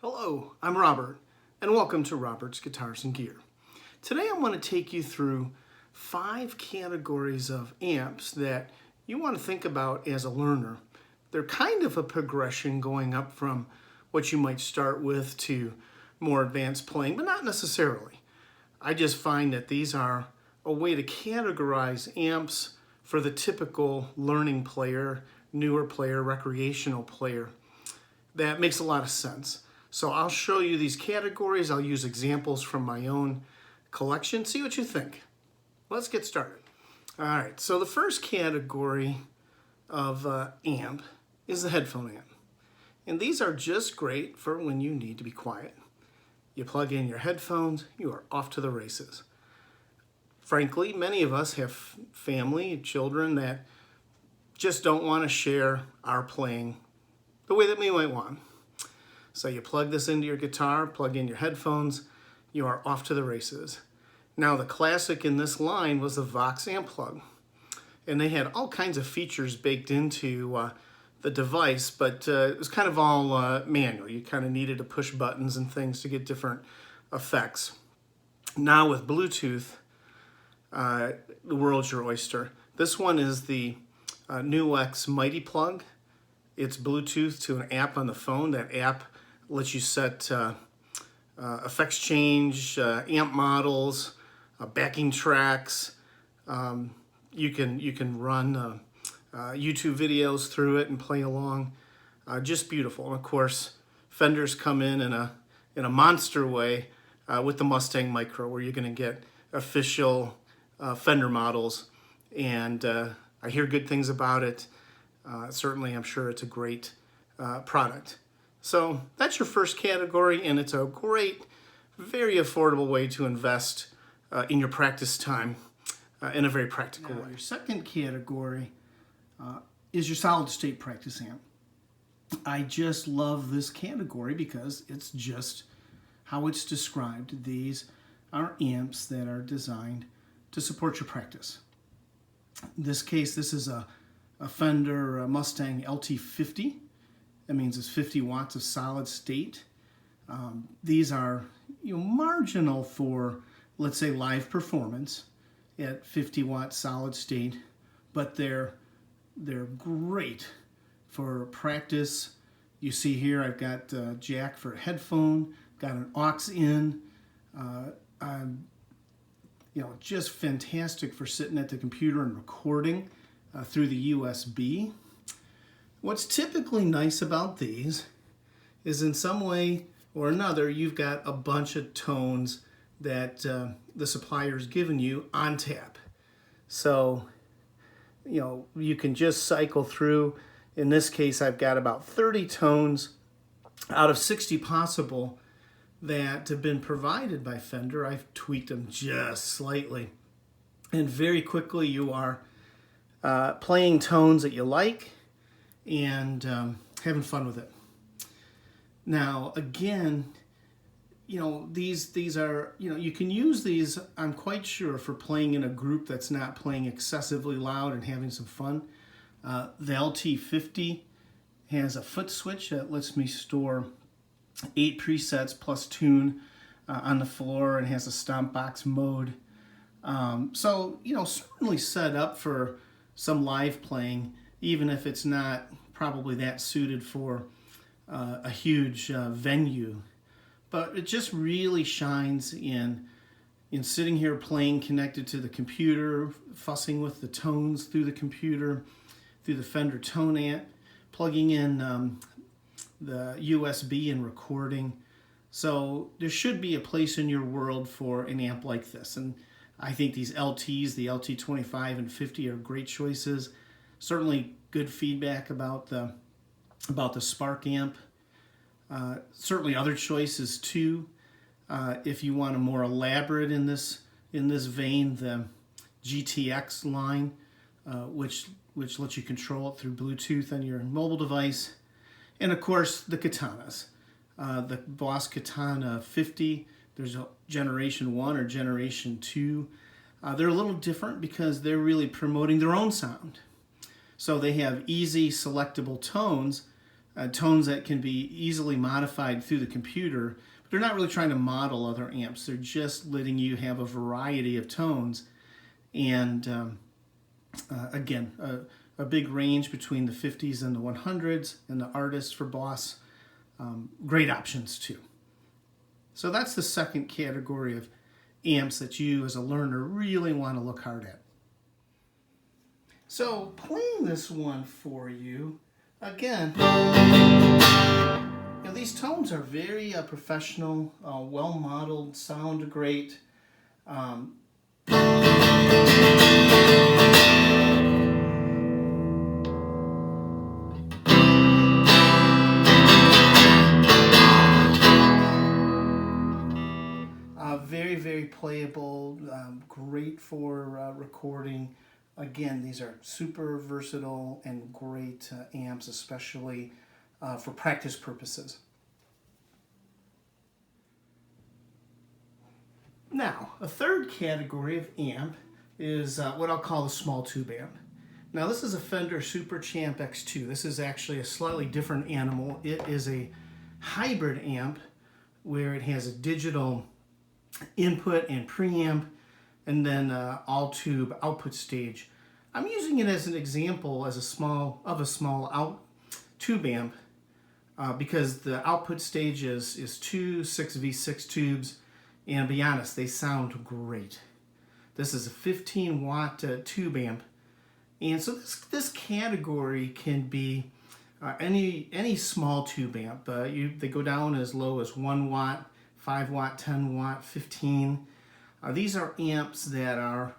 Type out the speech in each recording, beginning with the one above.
Hello, I'm Robert, and welcome to Robert's Guitars and Gear. Today I want to take you through 5 categories of amps that you want to think about as a learner. They're kind of a progression going up from what you might start with to more advanced playing, but not necessarily. I just find that these are a way to categorize amps for the typical learning player, newer player, recreational player. That makes a lot of sense. So I'll show you these categories. I'll use examples from my own collection. See what you think. Let's get started. All right, so the first category of amp is the headphone amp. And these are just great for when you need to be quiet. You plug in your headphones, you are off to the races. Frankly, many of us have family, children that just don't want to share our playing the way that we might want. So you plug this into your guitar, plug in your headphones, you are off to the races. Now the classic in this line was the Vox amp plug. And they had all kinds of features baked into the device, but it was kind of all manual. You kind of needed to push buttons and things to get different effects. Now with Bluetooth, the world's your oyster. This one is the NuX Mighty Plug. It's Bluetooth to an app on the phone. That app lets you set effects change, amp models, backing tracks. You can run YouTube videos through it and play along. Just beautiful. And of course, Fenders come in a monster way with the Mustang Micro, where you're going to get official Fender models. And I hear good things about it. Certainly, I'm sure it's a great product. So that's your first category, and it's a great, very affordable way to invest in your practice time in a very practical way. Your second category is your solid state practice amp. I just love this category because it's just how it's described. These are amps that are designed to support your practice. In this case, this is a Fender Mustang LT50. That means it's 50 watts of solid state. These are marginal for, let's say, live performance at 50 watt solid state, but they're great for practice. You see here I've got a jack for a headphone, got an aux in. Just fantastic for sitting at the computer and recording through the USB. What's typically nice about these is in some way or another you've got a bunch of tones that the supplier's given you on tap. So you can just cycle through. In this case, I've got about 30 tones out of 60 possible that have been provided by Fender. I've tweaked them just slightly. And very quickly you are playing tones that you like and having fun with it. Now, again, these are, you can use these, I'm quite sure, for playing in a group that's not playing excessively loud and having some fun. The LT50 has a foot switch that lets me store 8 presets plus tune on the floor, and has a stomp box mode. So, certainly set up for some live playing, even if it's not probably that suited for a huge venue. But it just really shines in sitting here playing connected to the computer, fussing with the tones through the computer, through the Fender Tone Amp, plugging in the USB and recording. So there should be a place in your world for an amp like this. And I think these LTs, the LT25 and 50, are great choices. Certainly good feedback about the Spark amp. Certainly other choices too. If you want a more elaborate in this vein, the GTX line, which lets you control it through Bluetooth on your mobile device. And of course the Katanas. The Boss Katana 50, there's a Generation 1 or Generation 2. They're a little different because they're really promoting their own sound. So they have easy selectable tones tones that can be easily modified through the computer, but they're not really trying to model other amps. They're just letting you have a variety of tones, and again, a big range between the 50s and the 100s, and the artists for Boss, great options too. So that's the second category of amps that you as a learner really want to look hard at. So playing this one for you, again, these tones are very professional, well modeled, sound great. Very, very playable, great for recording. Again, these are super versatile and great amps, especially for practice purposes. Now, a third category of amp is what I'll call the small tube amp. Now, this is a Fender Super Champ X2. This is actually a slightly different animal. It is a hybrid amp where it has a digital input and preamp, and then all tube output stage. I'm using it as an example as a small out tube amp because the output stage is two 6V6 tubes, and to be honest, they sound great. This is a 15 watt tube amp, and so this category can be any small tube amp. They go down as low as 1 watt, 5 watt, 10 watt, 15. These are amps that are,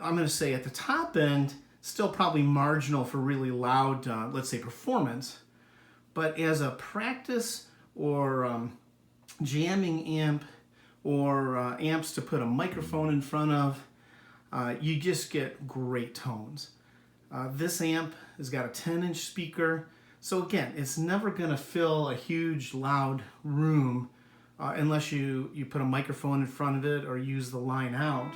I'm going to say at the top end, still probably marginal for really loud, let's say, performance. But as a practice or jamming amp, or amps to put a microphone in front of, you just get great tones. This amp has got a 10-inch speaker. So again, it's never going to fill a huge, loud room unless you put a microphone in front of it or use the line out.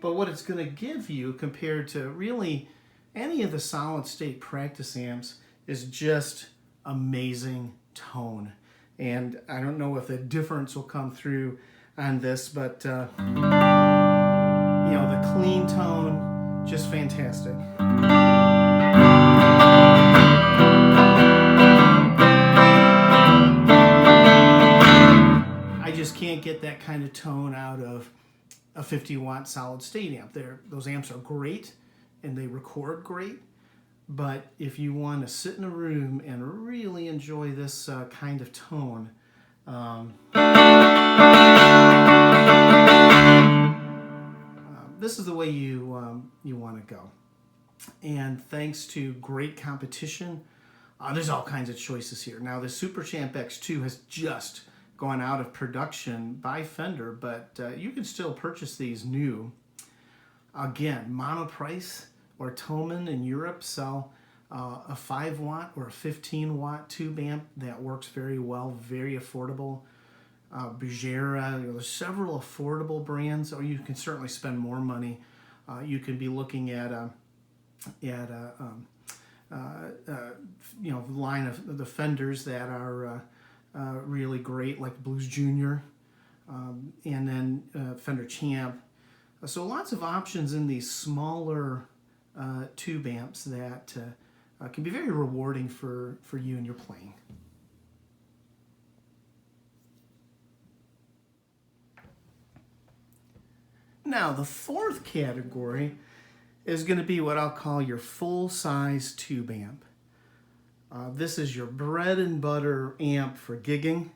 But what it's going to give you compared to really any of the solid state practice amps is just amazing tone. And I don't know if the difference will come through on this, but the clean tone, just fantastic. Can't get that kind of tone out of a 50 watt solid state amp. Those amps are great and they record great, but if you want to sit in a room and really enjoy this kind of tone, this is the way you want to go. And thanks to great competition, there's all kinds of choices here. Now the Super Champ X2 has just gone out of production by Fender, but you can still purchase these new. Again, Monoprice or Thomann in Europe sell a 5 watt or a 15 watt tube amp that works very well, very affordable. Bugera, there's several affordable brands, or you can certainly spend more money. You can be looking at line of the Fenders that are really great, like Blues Junior, and then Fender Champ. So lots of options in these smaller tube amps that can be very rewarding for you and your playing. Now the fourth category is going to be what I'll call your full-size tube amp. This is your bread and butter amp for gigging.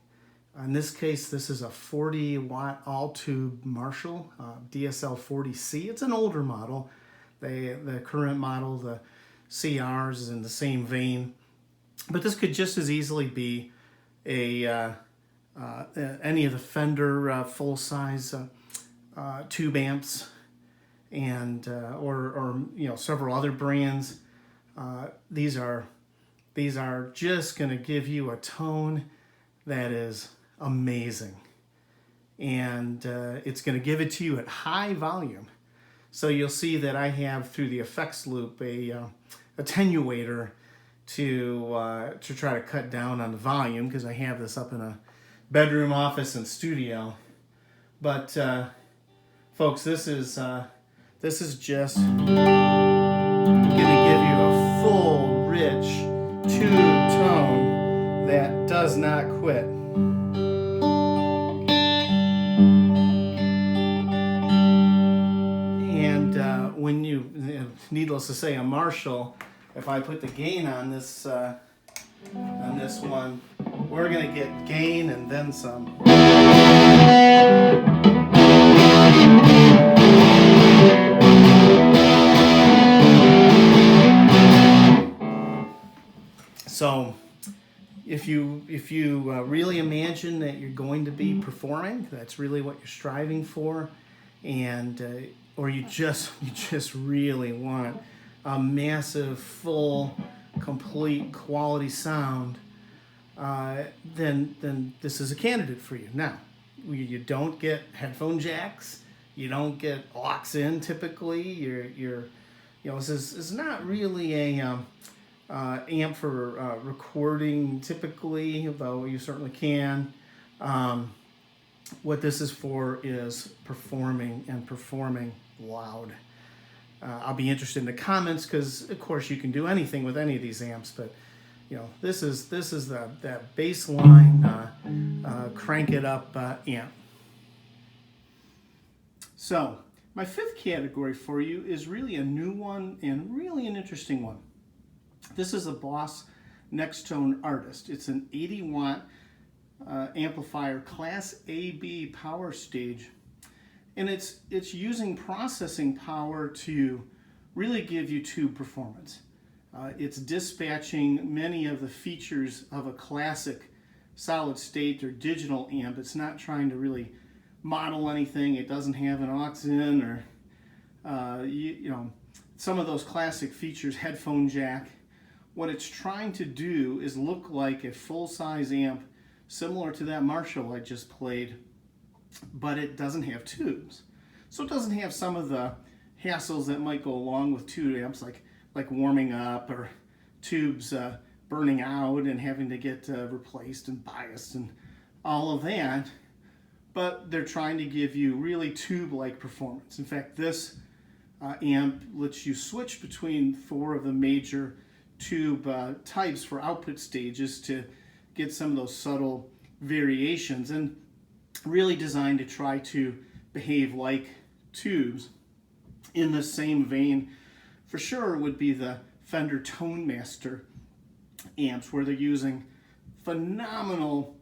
In this case, this is a 40 watt all-tube Marshall DSL 40C. It's an older model. The current model, the CRs, is in the same vein. But this could just as easily be any of the Fender full-size tube amps, and or several other brands. These are just going to give you a tone that is amazing, and it's going to give it to you at high volume. So you'll see that I have, through the effects loop, a attenuator to try to cut down on the volume because I have this up in a bedroom, office, and studio. But folks, this is just going to give you a full, rich tube tone that does not quit. And when you, needless to say, a Marshall, if I put the gain on this one, we're going to get gain and then some. So if you really imagine that you're going to be performing, that's really what you're striving for, and or you just really want a massive, full, complete, quality sound, then this is a candidate for you. Now, you don't get headphone jacks, you don't get aux in typically. This is not really a amp for recording typically, though you certainly can. What this is for is performing, and performing loud. I'll be interested in the comments because, of course, you can do anything with any of these amps, but this is that baseline crank it up amp. So my fifth category for you is really a new one and really an interesting one. This is a Boss Next Tone Artist. It's an 80-watt amplifier, Class AB power stage, and it's using processing power to really give you tube performance. It's dispatching many of the features of a classic solid state or digital amp. It's not trying to really model anything. It doesn't have an aux in or some of those classic features, headphone jack. What it's trying to do is look like a full-size amp similar to that Marshall I just played, but it doesn't have tubes. So it doesn't have some of the hassles that might go along with tube amps, like warming up or tubes burning out and having to get replaced and biased and all of that. But they're trying to give you really tube-like performance. In fact, this amp lets you switch between 4 of the major tube types for output stages to get some of those subtle variations, and really designed to try to behave like tubes. In the same vein, for sure, would be the Fender Tone Master amps, where they're using phenomenal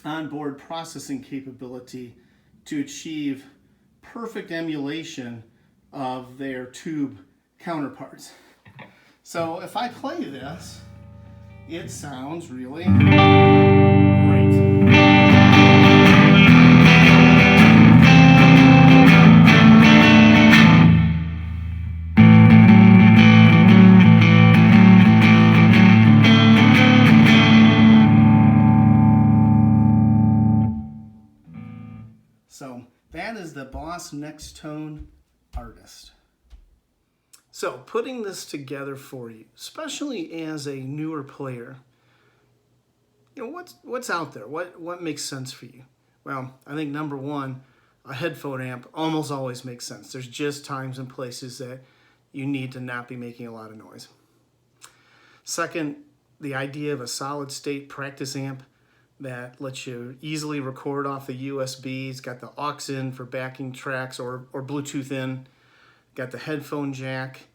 onboard processing capability to achieve perfect emulation of their tube counterparts. So if I play this, it sounds really great. So that is the Boss Next Tone Artist. So putting this together for you, especially as a newer player, what's out there? What makes sense for you? Well, I think number one, a headphone amp almost always makes sense. There's just times and places that you need to not be making a lot of noise. Second, the idea of a solid state practice amp that lets you easily record off the USB. It's got the aux in for backing tracks or Bluetooth in. Got the headphone jack.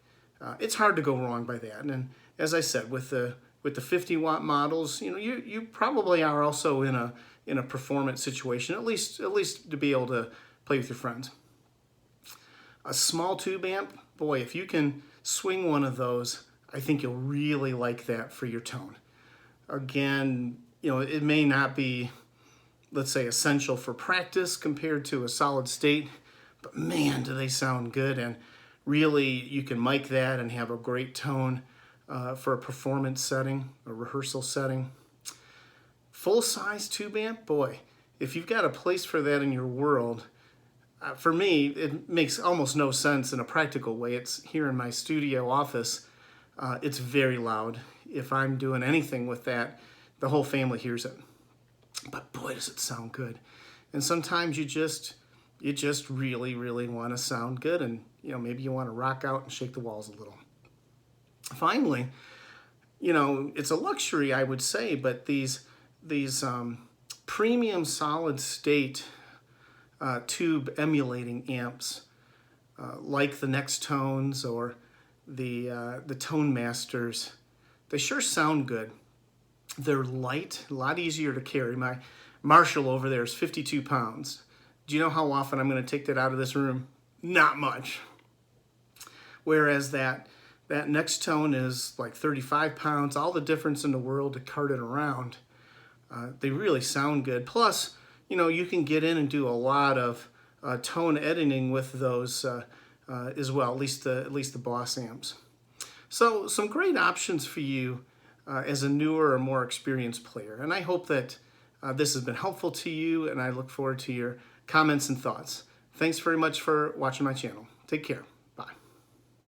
It's hard to go wrong by that. And as I said, with the 50-watt models, you probably are also in a performance situation, at least to be able to play with your friends. A small tube amp, boy, if you can swing one of those, I think you'll really like that for your tone. Again, it may not be, let's say, essential for practice compared to a solid state, but man, do they sound good. And really, you can mic that and have a great tone for a performance setting, a rehearsal setting. Full-size tube amp, boy, if you've got a place for that in your world, for me, it makes almost no sense in a practical way. It's here in my studio office. It's very loud. If I'm doing anything with that, the whole family hears it. But boy, does it sound good. And sometimes you just really, really want to sound good, and maybe you want to rock out and shake the walls a little. Finally, it's a luxury, I would say, but these premium solid state tube emulating amps, like the Next Tones or the Tone Masters, they sure sound good. They're light, a lot easier to carry. My Marshall over there is 52 pounds. Do you know how often I'm going to take that out of this room? Not much. Whereas that Next Tone is like 35 pounds, all the difference in the world to cart it around. They really sound good. Plus, you can get in and do a lot of tone editing with those as well, at least the Boss amps. So some great options for you as a newer or more experienced player. And I hope that this has been helpful to you, and I look forward to your comments and thoughts. Thanks very much for watching my channel. Take care.